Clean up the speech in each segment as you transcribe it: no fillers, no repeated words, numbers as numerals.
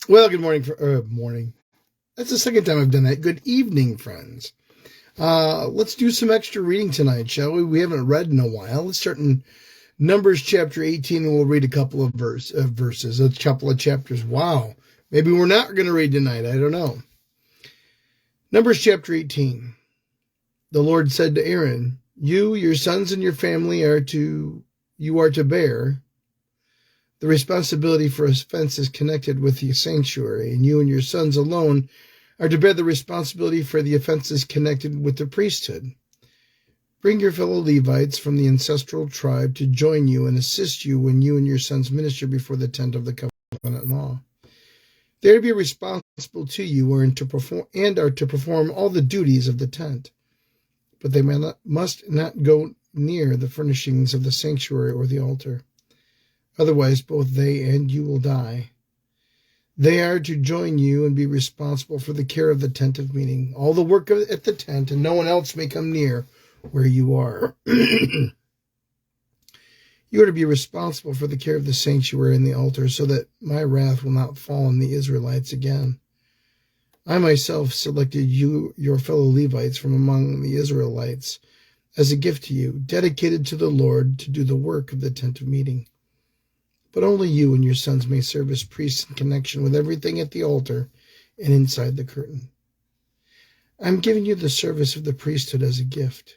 Well, good morning. Morning. That's the second time I've done that. Good evening, friends. Let's do some extra reading tonight, shall we? We haven't read in a while. Let's start in Numbers chapter 18, and we'll read a couple of verses, a couple of chapters. Wow. Maybe we're not going to read tonight. I don't know. Numbers chapter 18. The Lord said to Aaron, "You, your sons, and your family are to bear the responsibility for offenses connected with the sanctuary, and you and your sons alone are to bear the responsibility for the offenses connected with the priesthood. Bring your fellow Levites from the ancestral tribe to join you and assist you when you and your sons minister before the tent of the covenant law. They are to be responsible to you and are to perform all the duties of the tent, but they must not go near the furnishings of the sanctuary or the altar. Otherwise, both they and you will die. They are to join you and be responsible for the care of the tent of meeting, all the work at the tent, and no one else may come near where you are. You are to be responsible for the care of the sanctuary and the altar, so that my wrath will not fall on the Israelites again. I myself selected you, your fellow Levites, from among the Israelites as a gift to you, dedicated to the Lord to do the work of the tent of meeting. But only you and your sons may serve as priests in connection with everything at the altar and inside the curtain. I am giving you the service of the priesthood as a gift.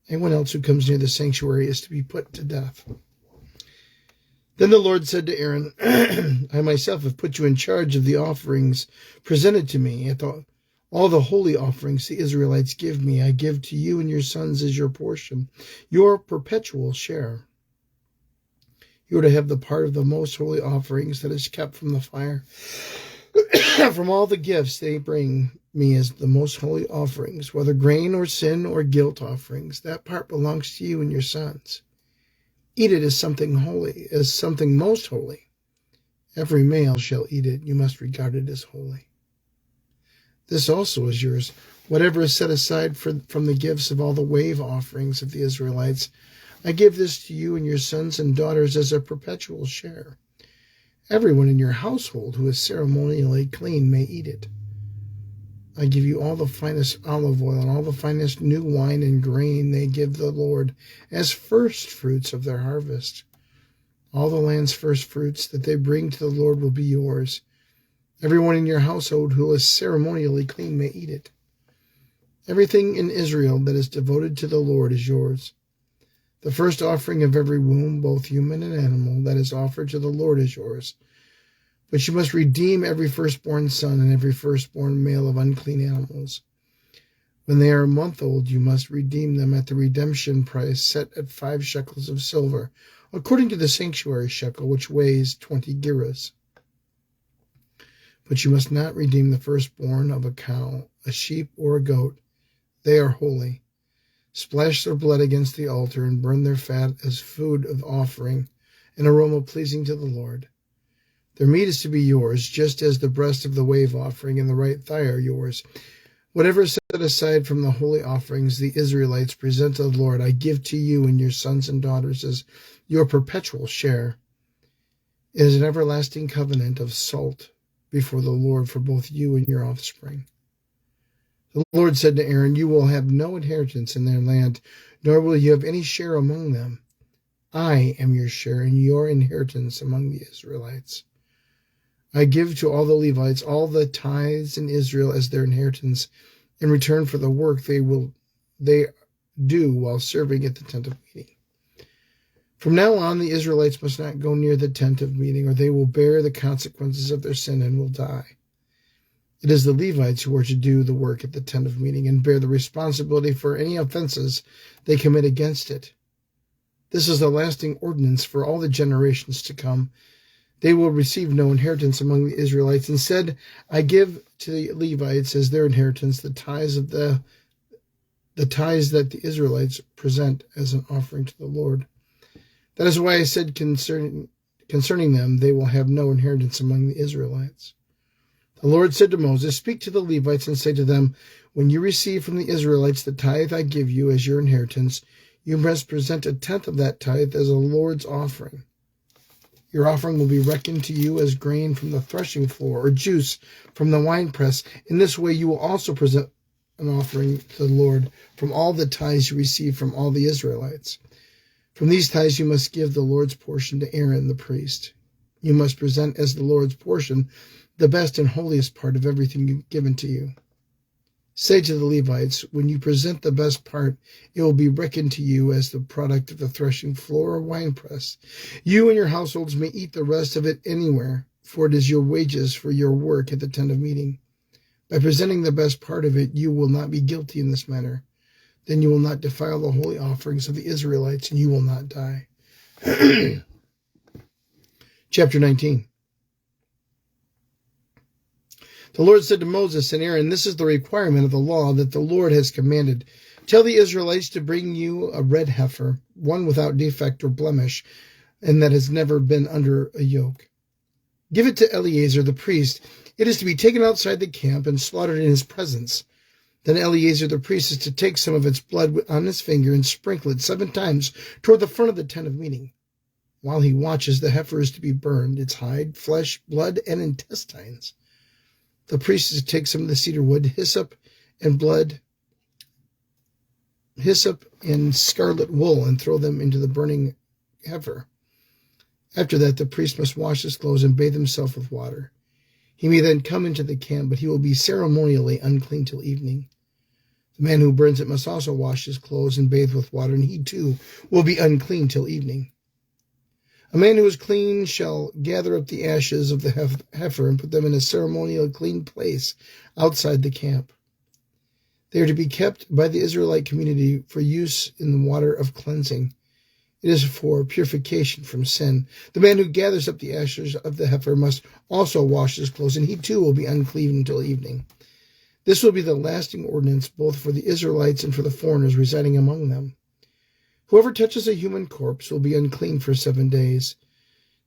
Anyone else who comes near the sanctuary is to be put to death." Then the Lord said to Aaron, "I myself have put you in charge of the offerings presented to me. All the holy offerings the Israelites give me, I give to you and your sons as your portion, your perpetual share. You are to have the part of the most holy offerings that is kept from the fire. From all the gifts they bring me as the most holy offerings, whether grain or sin or guilt offerings, that part belongs to you and your sons. Eat it as something holy, as something most holy. Every male shall eat it. You must regard it as holy. This also is yours. Whatever is set aside from the gifts of all the wave offerings of the Israelites, I give this to you and your sons and daughters as a perpetual share. Everyone in your household who is ceremonially clean may eat it. I give you all the finest olive oil and all the finest new wine and grain they give the Lord as first fruits of their harvest. All the land's first fruits that they bring to the Lord will be yours. Everyone in your household who is ceremonially clean may eat it. Everything in Israel that is devoted to the Lord is yours. The first offering of every womb, both human and animal, that is offered to the Lord is yours. But you must redeem every firstborn son and every firstborn male of unclean animals. When they are a month old, you must redeem them at the redemption price set at 5 shekels of silver, according to the sanctuary shekel, which weighs 20 gerahs. But you must not redeem the firstborn of a cow, a sheep, or a goat. They are holy. Splash their blood against the altar and burn their fat as food of offering, an aroma pleasing to the Lord. Their meat is to be yours, just as the breast of the wave offering and the right thigh are yours. Whatever is set aside from the holy offerings the Israelites present to the Lord, I give to you and your sons and daughters as your perpetual share. It is an everlasting covenant of salt before the Lord for both you and your offspring." The Lord said to Aaron, "You will have no inheritance in their land, nor will you have any share among them. I am your share and your inheritance among the Israelites. I give to all the Levites all the tithes in Israel as their inheritance in return for the work they do while serving at the tent of meeting. From now on, the Israelites must not go near the tent of meeting, or they will bear the consequences of their sin and will die. It is the Levites who are to do the work at the tent of meeting and bear the responsibility for any offenses they commit against it. This is a lasting ordinance for all the generations to come. They will receive no inheritance among the Israelites. Instead, I give to the Levites as their inheritance the tithes that the Israelites present as an offering to the Lord. That is why I said concerning them, they will have no inheritance among the Israelites." The Lord said to Moses, "Speak to the Levites and say to them, when you receive from the Israelites the tithe I give you as your inheritance, you must present 1/10 of that tithe as a Lord's offering. Your offering will be reckoned to you as grain from the threshing floor or juice from the winepress. In this way you will also present an offering to the Lord from all the tithes you receive from all the Israelites. From these tithes you must give the Lord's portion to Aaron the priest. You must present as the Lord's portion the best and holiest part of everything given to you. Say to the Levites, when you present the best part, it will be reckoned to you as the product of the threshing floor or winepress. You and your households may eat the rest of it anywhere, for it is your wages for your work at the tent of meeting. By presenting the best part of it, you will not be guilty in this matter. Then you will not defile the holy offerings of the Israelites, and you will not die. Chapter 19. The Lord said to Moses and Aaron, this is the requirement of the law that the Lord has commanded. Tell the Israelites to bring you a red heifer, one without defect or blemish, and that has never been under a yoke. Give it to Eleazar the priest. It is to be taken outside the camp and slaughtered in his presence. Then Eleazar the priest is to take some of its blood on his finger and sprinkle it 7 times toward the front of the tent of meeting. While he watches, the heifer is to be burned, its hide, flesh, blood, and intestines. The priest is to take some of the cedar wood, hyssop, and scarlet wool, and throw them into the burning heifer. After that, the priest must wash his clothes and bathe himself with water. He may then come into the camp, but he will be ceremonially unclean till evening. The man who burns it must also wash his clothes and bathe with water, and he too will be unclean till evening. A man who is clean shall gather up the ashes of the heifer and put them in a ceremonial clean place outside the camp. They are to be kept by the Israelite community for use in the water of cleansing. It is for purification from sin. The man who gathers up the ashes of the heifer must also wash his clothes, and he too will be unclean until evening. This will be the lasting ordinance both for the Israelites and for the foreigners residing among them. Whoever touches a human corpse will be unclean for 7 days.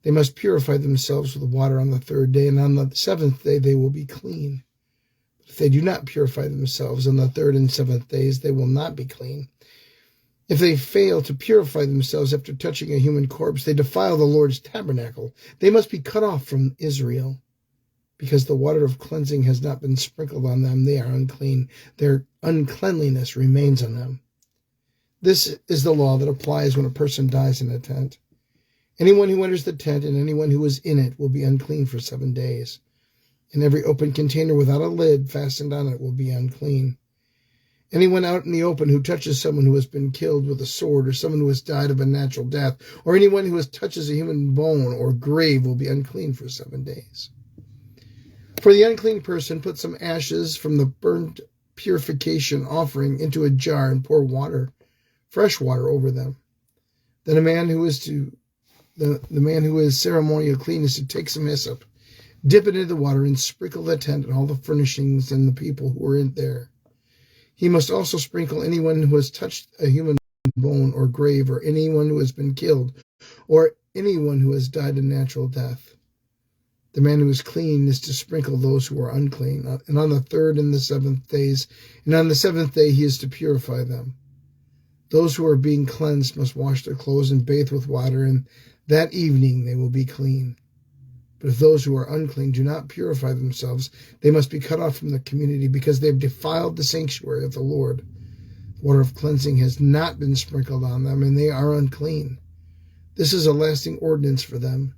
They must purify themselves with water on the 3rd day, and on the 7th day they will be clean. But if they do not purify themselves on the 3rd and 7th days, they will not be clean. If they fail to purify themselves after touching a human corpse, they defile the Lord's tabernacle. They must be cut off from Israel. Because the water of cleansing has not been sprinkled on them, they are unclean. Their uncleanliness remains on them. This is the law that applies when a person dies in a tent. Anyone who enters the tent and anyone who is in it will be unclean for 7 days. And every open container without a lid fastened on it will be unclean. Anyone out in the open who touches someone who has been killed with a sword, or someone who has died of a natural death, or anyone who touches a human bone or grave will be unclean for 7 days. For the unclean person, put some ashes from the burnt purification offering into a jar and pour water, fresh water, over them. Then the man who is ceremonially clean is to take some hyssop, dip it into the water, and sprinkle the tent and all the furnishings and the people who are in there. He must also sprinkle anyone who has touched a human bone or grave, or anyone who has been killed, or anyone who has died a natural death. The man who is clean is to sprinkle those who are unclean, and on the 3rd and the 7th days, and on the 7th day he is to purify them. Those who are being cleansed must wash their clothes and bathe with water, and that evening they will be clean. But if those who are unclean do not purify themselves, they must be cut off from the community, because they have defiled the sanctuary of the Lord. The water of cleansing has not been sprinkled on them, and they are unclean. This is a lasting ordinance for them.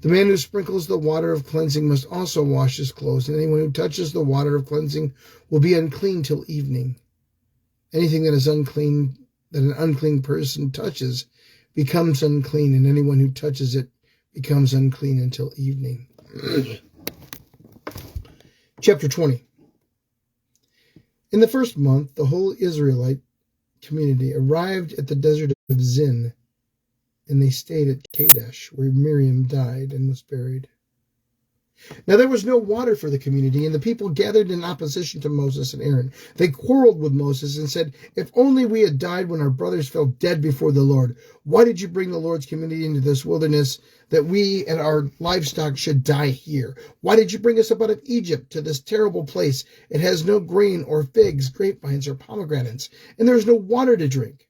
The man who sprinkles the water of cleansing must also wash his clothes, and anyone who touches the water of cleansing will be unclean till evening. Anything that is unclean, that an unclean person touches, becomes unclean, and anyone who touches it becomes unclean until evening. Chapter 20. In the 1st month, the whole Israelite community arrived at the desert of Zin, and they stayed at Kadesh, where Miriam died and was buried. Now there was no water for the community, and the people gathered in opposition to Moses and Aaron. They quarreled with Moses and said, "If only we had died when our brothers fell dead before the Lord. Why did you bring the Lord's community into this wilderness, that we and our livestock should die here? Why did you bring us up out of Egypt to this terrible place? It has no grain or figs, grapevines, or pomegranates, and there is no water to drink."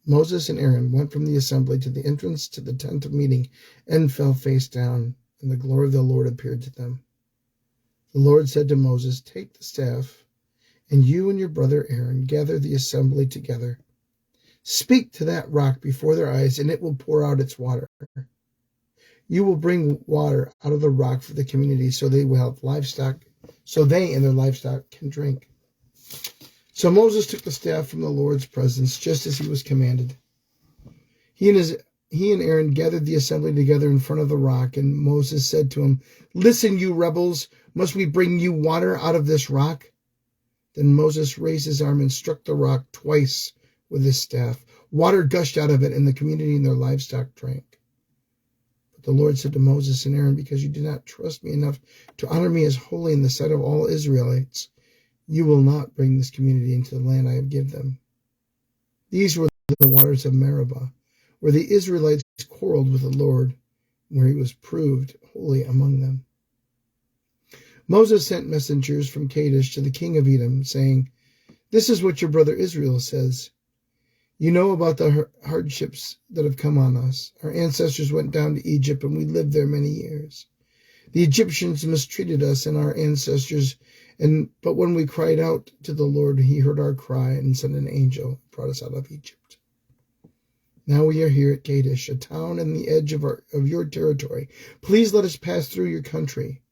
Moses and Aaron went from the assembly to the entrance to the tent of meeting and fell face down, and the glory of the Lord appeared to them. The Lord said to Moses, "Take the staff, and you and your brother Aaron gather the assembly together. Speak to that rock before their eyes, and it will pour out its water. You will bring water out of the rock for the community, so they will have livestock, so they and their livestock can drink." So Moses took the staff from the Lord's presence, just as he was commanded. He and Aaron gathered the assembly together in front of the rock, and Moses said to him, "Listen, you rebels, must we bring you water out of this rock?" Then Moses raised his arm and struck the rock twice with his staff. Water gushed out of it, and the community and their livestock drank. But the Lord said to Moses and Aaron, "Because you did not trust me enough to honor me as holy in the sight of all Israelites, you will not bring this community into the land I have given them." These were the waters of Meribah, where the Israelites quarreled with the Lord, where he was proved holy among them. Moses sent messengers from Kadesh to the king of Edom, saying, "This is what your brother Israel says. You know about the hardships that have come on us. Our ancestors went down to Egypt, and we lived there many years. The Egyptians mistreated us and our ancestors, but when we cried out to the Lord, he heard our cry and sent an angel, brought us out of Egypt. Now we are here at Kadesh, a town in the edge of your territory. Please let us pass through your country.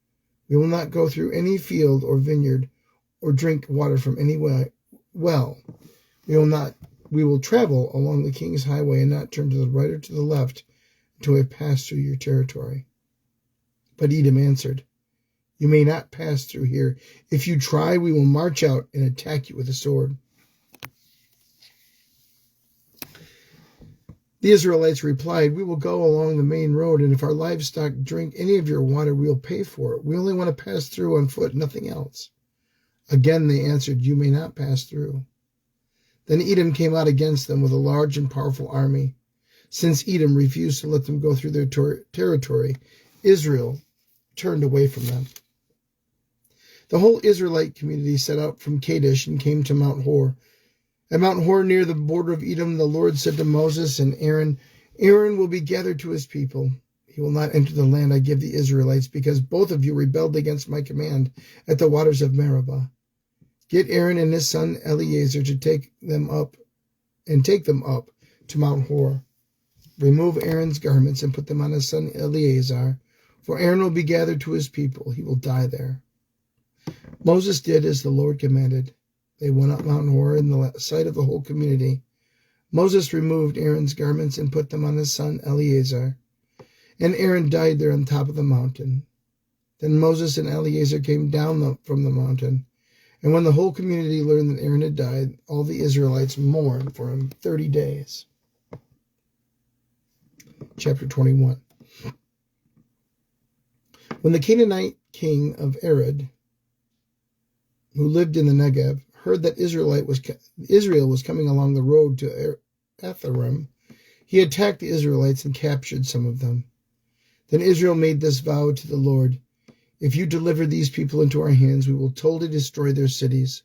We will not go through any field or vineyard or drink water from any well. We will travel along the king's highway and not turn to the right or to the left until we have passed through your territory." But Edom answered, "You may not pass through here. If you try, we will march out and attack you with a sword." The Israelites replied, "We will go along the main road, and if our livestock drink any of your water, we will pay for it. We only want to pass through on foot, nothing else." Again they answered, "You may not pass through." Then Edom came out against them with a large and powerful army. Since Edom refused to let them go through their territory, Israel turned away from them. The whole Israelite community set out from Kadesh and came to Mount Hor. At Mount Hor, near the border of Edom, the Lord said to Moses and Aaron, "Aaron will be gathered to his people. He will not enter the land I give the Israelites, because both of you rebelled against my command at the waters of Meribah. Get Aaron and his son Eleazar to take them up to Mount Hor. Remove Aaron's garments and put them on his son Eleazar, for Aaron will be gathered to his people. He will die there." Moses did as the Lord commanded. They went up Mount Hor in the sight of the whole community. Moses removed Aaron's garments and put them on his son Eleazar, and Aaron died there on top of the mountain. Then Moses and Eleazar came down from the mountain, and when the whole community learned that Aaron had died, all the Israelites mourned for him 30 days. Chapter 21. When the Canaanite king of Arad, who lived in the Negev, heard that Israel was coming along the road to Atharim, he attacked the Israelites and captured some of them. Then Israel made this vow to the Lord: "If you deliver these people into our hands, we will totally destroy their cities."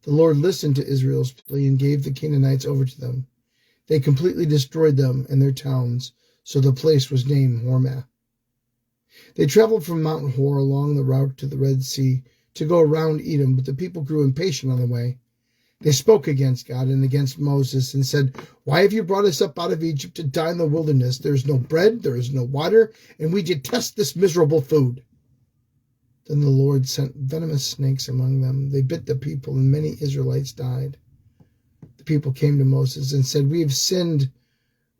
The Lord listened to Israel's plea and gave the Canaanites over to them. They completely destroyed them and their towns, so the place was named Hormah. They traveled from Mount Hor along the route to the Red Sea to go around Edom, but the people grew impatient on the way. They spoke against God and against Moses and said, "Why have you brought us up out of Egypt to die in the wilderness? There is no bread, there is no water, and we detest this miserable food." Then the Lord sent venomous snakes among them. They bit the people, and many Israelites died. The people came to Moses and said, "We have sinned.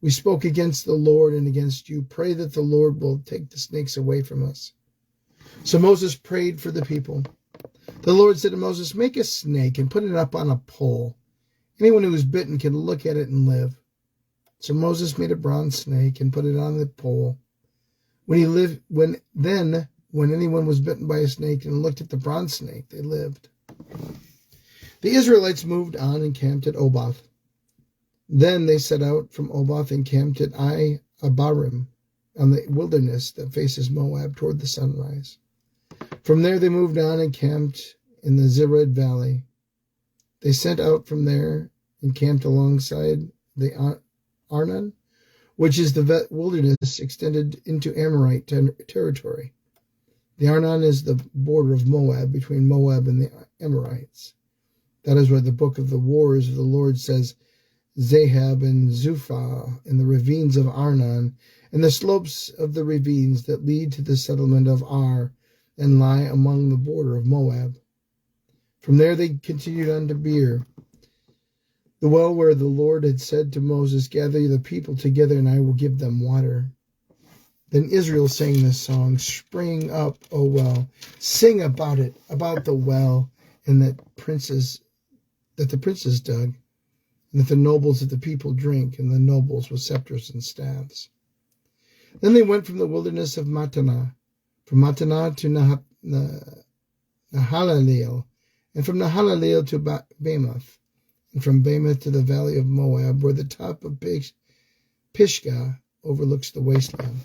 We spoke against the Lord and against you. Pray that the Lord will take the snakes away from us." So Moses prayed for the people. The Lord said to Moses, "Make a snake and put it up on a pole. Anyone who is bitten can look at it and live." So Moses made a bronze snake and put it on the pole. When anyone was bitten by a snake and looked at the bronze snake, they lived. The Israelites moved on and camped at Oboth. Then they set out from Oboth and camped at Abarim on the wilderness that faces Moab toward the sunrise. From there they moved on and camped in the Zered Valley. They set out from there and camped alongside the Arnon, which is the wilderness extended into Amorite territory. The Arnon is the border of Moab, between Moab and the Amorites. That is where the book of the wars of the Lord says, Zahab and Zuphah in the ravines of Arnon, and the slopes of the ravines that lead to the settlement of Ar, and lie among the border of Moab. From there they continued on to Beer, the well where the Lord had said to Moses, Gather the people together, and I will give them water. Then Israel sang this song, Spring up, O well, sing about it, about the well, and that the princes dug, and that the nobles of the people drink, and the nobles with scepters and staffs. Then they went from the wilderness of Mattanah, from Mattanah to Nahalaleel, and from Nahalaleel to Bamoth, and from Bamoth to the valley of Moab, where the top of Pisgah overlooks the wasteland.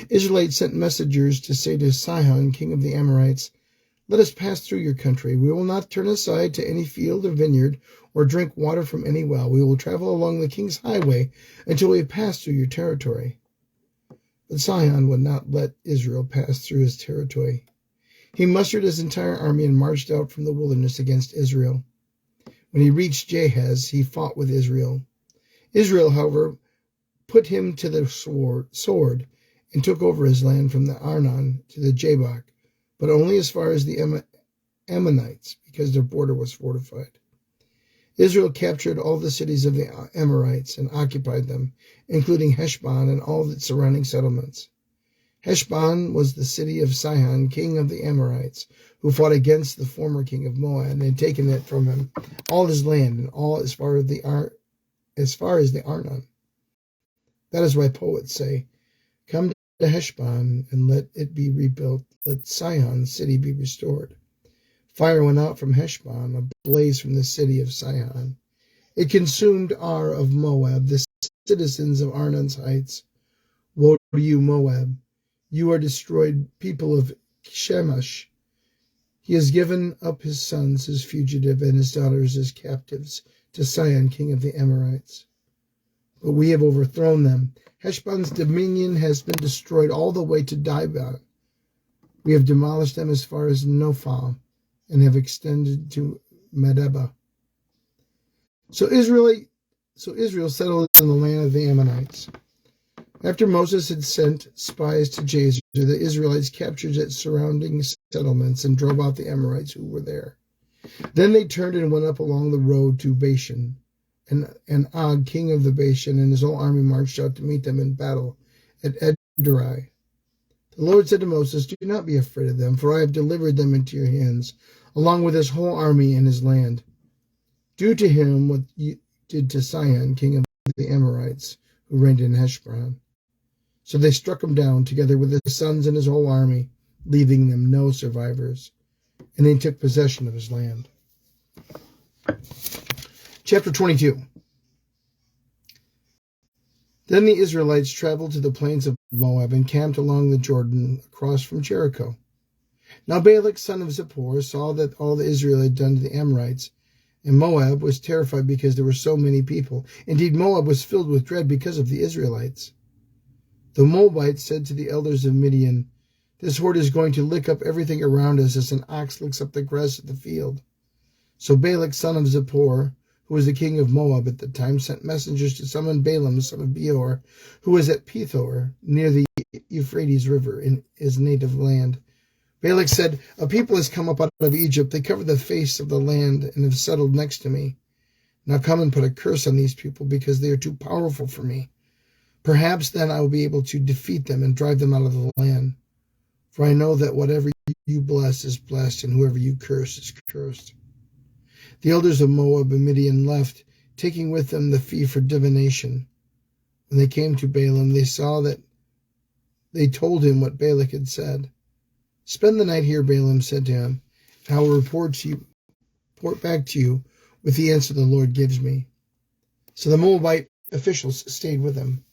Israelites sent messengers to say to Sihon, king of the Amorites, Let us pass through your country. We will not turn aside to any field or vineyard, or drink water from any well. We will travel along the king's highway until we pass through your territory. But Sihon would not let Israel pass through his territory. He mustered his entire army and marched out from the wilderness against Israel. When he reached Jahaz, he fought with Israel. Israel, however, put him to the sword and took over his land from the Arnon to the Jabbok, but only as far as the Ammonites, because their border was fortified. Israel captured all the cities of the Amorites and occupied them, including Heshbon and all its surrounding settlements. Heshbon was the city of Sihon, king of the Amorites, who fought against the former king of Moab and had taken it from him, all his land and all as far as the Arnon. That is why poets say, Come to Heshbon and let it be rebuilt. Let Sihon's city be restored. Fire went out from Heshbon, a blaze from the city of Sihon. It consumed Ar of Moab, the citizens of Arnon's heights. Woe to you, Moab! You are destroyed, people of Shemesh. He has given up his sons as fugitive and his daughters as captives to Sihon, king of the Amorites. But we have overthrown them. Heshbon's dominion has been destroyed all the way to Dibon. We have demolished them as far as Nophah and have extended to Medeba. So Israel settled in the land of the Ammonites. After Moses had sent spies to Jazer, the Israelites captured its surrounding settlements and drove out the Amorites who were there. Then they turned and went up along the road to Bashan, and Og, king of the Bashan, and his whole army marched out to meet them in battle at Edrei. The Lord said to Moses, Do not be afraid of them, for I have delivered them into your hands, along with his whole army and his land. Do to him what you did to Sihon, king of the Amorites, who reigned in Heshbon. So they struck him down, together with his sons and his whole army, leaving them no survivors. And they took possession of his land. Chapter 22. Then the Israelites traveled to the plains of Moab and camped along the Jordan across from Jericho. Now Balak, son of Zippor, saw that all the Israel had done to the Amorites, and Moab was terrified because there were so many people. Indeed, Moab was filled with dread because of the Israelites. The Moabites said to the elders of Midian, This horde is going to lick up everything around us as an ox licks up the grass of the field. So Balak, son of Zippor, who was the king of Moab at the time, sent messengers to summon Balaam, son of Beor, who was at Pethor, near the Euphrates River, in his native land. Balak said, A people has come up out of Egypt. They cover the face of the land and have settled next to me. Now come and put a curse on these people, because they are too powerful for me. Perhaps then I will be able to defeat them and drive them out of the land. For I know that whatever you bless is blessed, and whoever you curse is cursed. The elders of Moab and Midian left, taking with them the fee for divination. When they came to Balaam, they told him what Balak had said. Spend the night here, Balaam said to him, and I will report back to you with the answer the Lord gives me. So the Moabite officials stayed with him.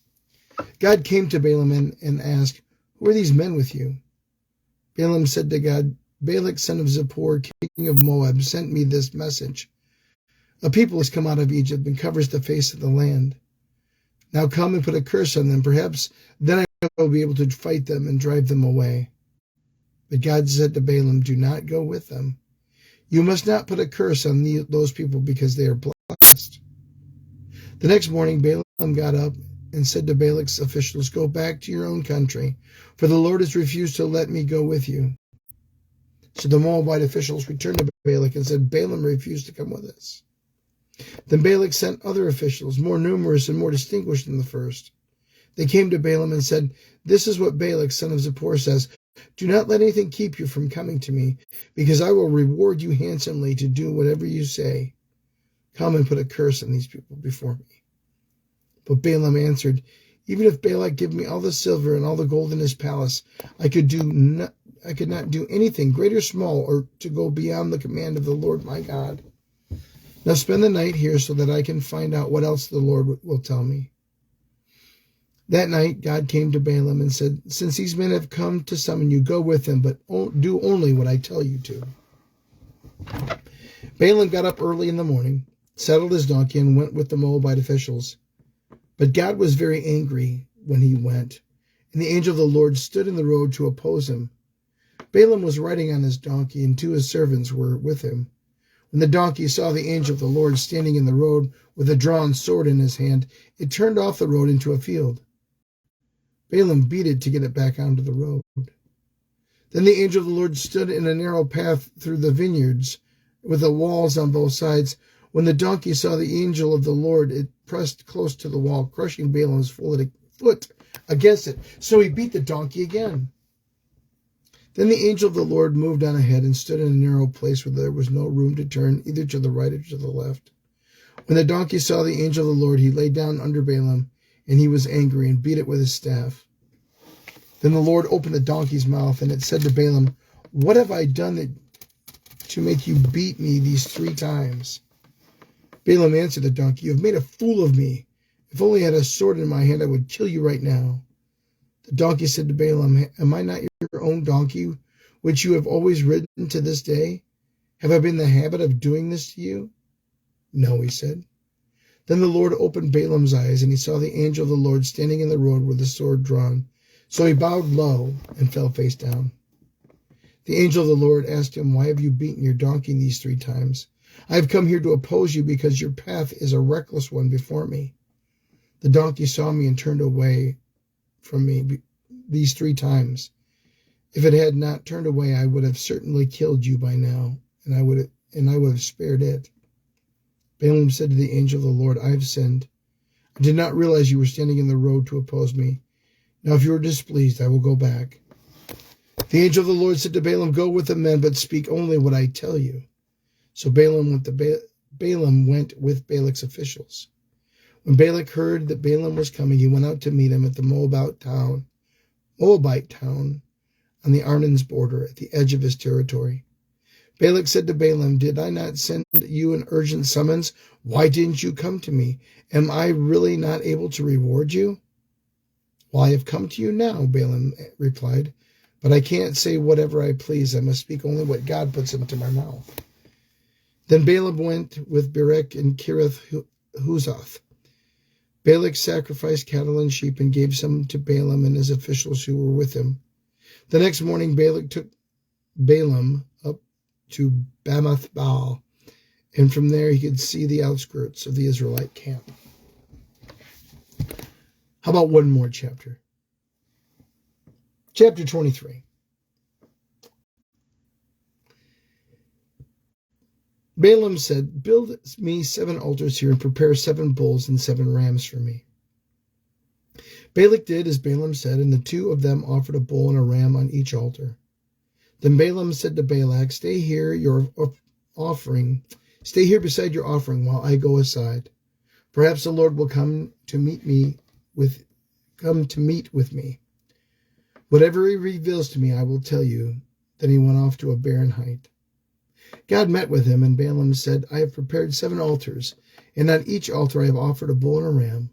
God came to Balaam and asked, Who are these men with you? Balaam said to God, Balak, son of Zippor, king of Moab, sent me this message. A people has come out of Egypt and covers the face of the land. Now come and put a curse on them. Perhaps then I will be able to fight them and drive them away. But God said to Balaam, do not go with them. You must not put a curse on those people because they are blessed. The next morning Balaam got up and said to Balak's officials, go back to your own country, for the Lord has refused to let me go with you. So the Moabite officials returned to Balak and said, Balaam refused to come with us. Then Balak sent other officials, more numerous and more distinguished than the first. They came to Balaam and said, this is what Balak, son of Zippor, says, do not let anything keep you from coming to me, because I will reward you handsomely to do whatever you say. Come and put a curse on these people before me. But Balaam answered, even if Balak give me all the silver and all the gold in his palace, I could not do anything, great or small, or to go beyond the command of the Lord my God. Now spend the night here so that I can find out what else the Lord will tell me. That night God came to Balaam and said, since these men have come to summon you, go with them, but do only what I tell you to. Balaam got up early in the morning, saddled his donkey, and went with the Moabite officials. But God was very angry when he went, and the angel of the Lord stood in the road to oppose him. Balaam was riding on his donkey, and 2 of his servants were with him. When the donkey saw the angel of the Lord standing in the road with a drawn sword in his hand, it turned off the road into a field. Balaam beat it to get it back onto the road. Then the angel of the Lord stood in a narrow path through the vineyards with the walls on both sides. When the donkey saw the angel of the Lord, it pressed close to the wall, crushing Balaam's foot against it. So he beat the donkey again. Then the angel of the Lord moved on ahead and stood in a narrow place where there was no room to turn either to the right or to the left. When the donkey saw the angel of the Lord, he lay down under Balaam, and he was angry and beat it with his staff. Then the Lord opened the donkey's mouth, and it said to Balaam, what have I done to make you beat me these 3 times? Balaam answered the donkey, you have made a fool of me. If only I had a sword in my hand, I would kill you right now. The donkey said to Balaam, am I not your own donkey, which you have always ridden to this day? Have I been in the habit of doing this to you? No, he said. Then the Lord opened Balaam's eyes, and he saw the angel of the Lord standing in the road with the sword drawn. So he bowed low and fell face down. The angel of the Lord asked him, why have you beaten your donkey these 3 times? I have come here to oppose you because your path is a reckless one before me. The donkey saw me and turned away from me these 3 times. If it had not turned away, I would have certainly killed you by now, and I would have spared it. Balaam said to the angel of the Lord, I have sinned. I did not realize you were standing in the road to oppose me. Now if you are displeased, I will go back. The angel of the Lord said to Balaam, go with the men, but speak only what I tell you. So Balaam went with Balak's officials. When Balak heard that Balaam was coming, he went out to meet him at the Moabite town on the Arnon's border at the edge of his territory. Balak said to Balaam, did I not send you an urgent summons? Why didn't you come to me? Am I really not able to reward you? Well, I have come to you now, Balaam replied, but I can't say whatever I please. I must speak only what God puts into my mouth. Then Balaam went with Barak and Kiriath-Huzoth. Balak sacrificed cattle and sheep and gave some to Balaam and his officials who were with him. The next morning Balak took Balaam up to Bamoth Baal, and from there he could see the outskirts of the Israelite camp. How about one more chapter? Chapter 23. Balaam said, build me 7 altars here and prepare 7 bulls and 7 rams for me. Balak did as Balaam said, and the 2 of them offered a bull and a ram on each altar. Then Balaam said to Balak, stay here beside your offering while I go aside. Perhaps the Lord will come to meet with me. Whatever he reveals to me, I will tell you. Then he went off to a barren height. God met with him, and Balaam said, I have prepared 7 altars, and on each altar I have offered a bull and a ram.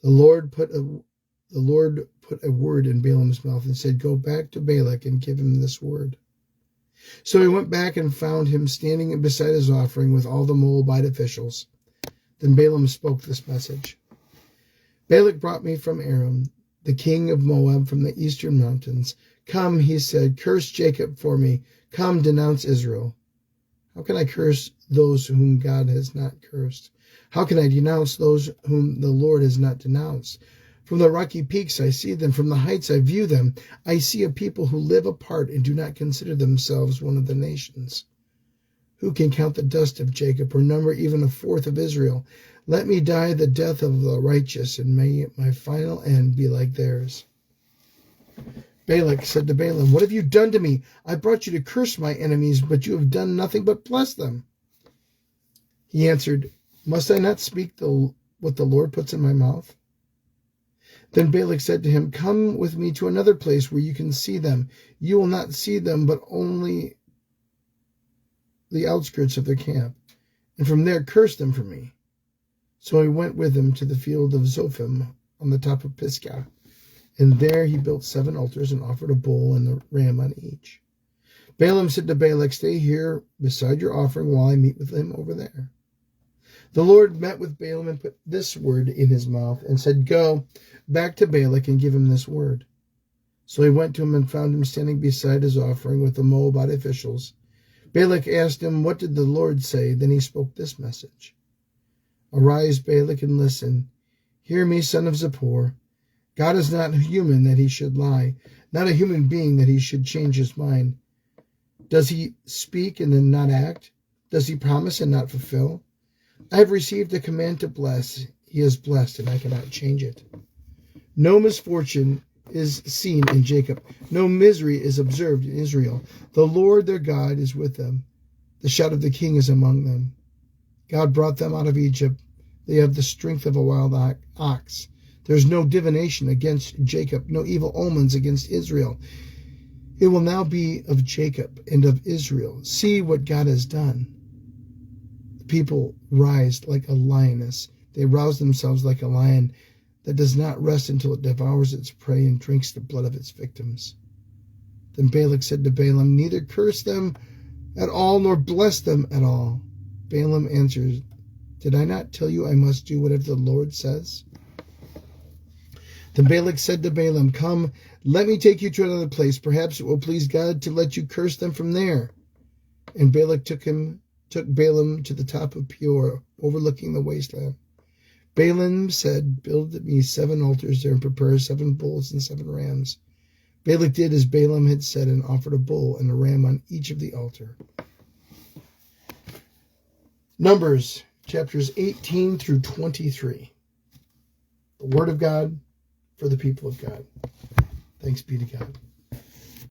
The Lord put a word in Balaam's mouth and said, go back to Balak and give him this word. So he went back and found him standing beside his offering with all the Moabite officials. Then Balaam spoke this message. Balak brought me from Aram, the king of Moab, from the eastern mountains. Come, he said, curse Jacob for me. Come, denounce Israel. How can I curse those whom God has not cursed? How can I denounce those whom the Lord has not denounced? From the rocky peaks I see them, from the heights I view them. I see a people who live apart and do not consider themselves one of the nations. Who can count the dust of Jacob or number even a fourth of Israel? Let me die the death of the righteous, and may my final end be like theirs. Balak said to Balaam, what have you done to me? I brought you to curse my enemies, but you have done nothing but bless them. He answered, must I not speak what the Lord puts in my mouth? Then Balak said to him, come with me to another place where you can see them. You will not see them, but only the outskirts of their camp, and from there curse them for me. So he went with him to the field of Zophim on the top of Pisgah, and there he built 7 altars and offered a bull and a ram on each. Balaam said to Balak, stay here beside your offering while I meet with him over there. The Lord met with Balaam and put this word in his mouth and said, go back to Balak and give him this word. So he went to him and found him standing beside his offering with the Moabite officials. Balak asked him, what did the Lord say? Then he spoke this message. Arise, Balak, and listen. Hear me, son of Zippor. God is not human that he should lie, not a human being that he should change his mind. Does he speak and then not act? Does he promise and not fulfill? I have received a command to bless. He is blessed, and I cannot change it. No misfortune is seen in Jacob. No misery is observed in Israel. The Lord their God is with them. The shout of the king is among them. God brought them out of Egypt. They have the strength of a wild ox. There is no divination against Jacob, no evil omens against Israel. It will now be of Jacob and of Israel. See what God has done. The people rise like a lioness. They rouse themselves like a lion that does not rest until it devours its prey and drinks the blood of its victims. Then Balak said to Balaam, neither curse them at all nor bless them at all. Balaam answered, did I not tell you I must do whatever the Lord says? Then Balak said to Balaam, come, let me take you to another place. Perhaps it will please God to let you curse them from there. And Balak took Balaam to the top of Peor, overlooking the wasteland. Balaam said, build me 7 altars there and prepare 7 bulls and 7 rams. Balak did as Balaam had said and offered a bull and a ram on each of the altar. Numbers chapters 18 through 23. The Word of God for the people of God. Thanks be to God.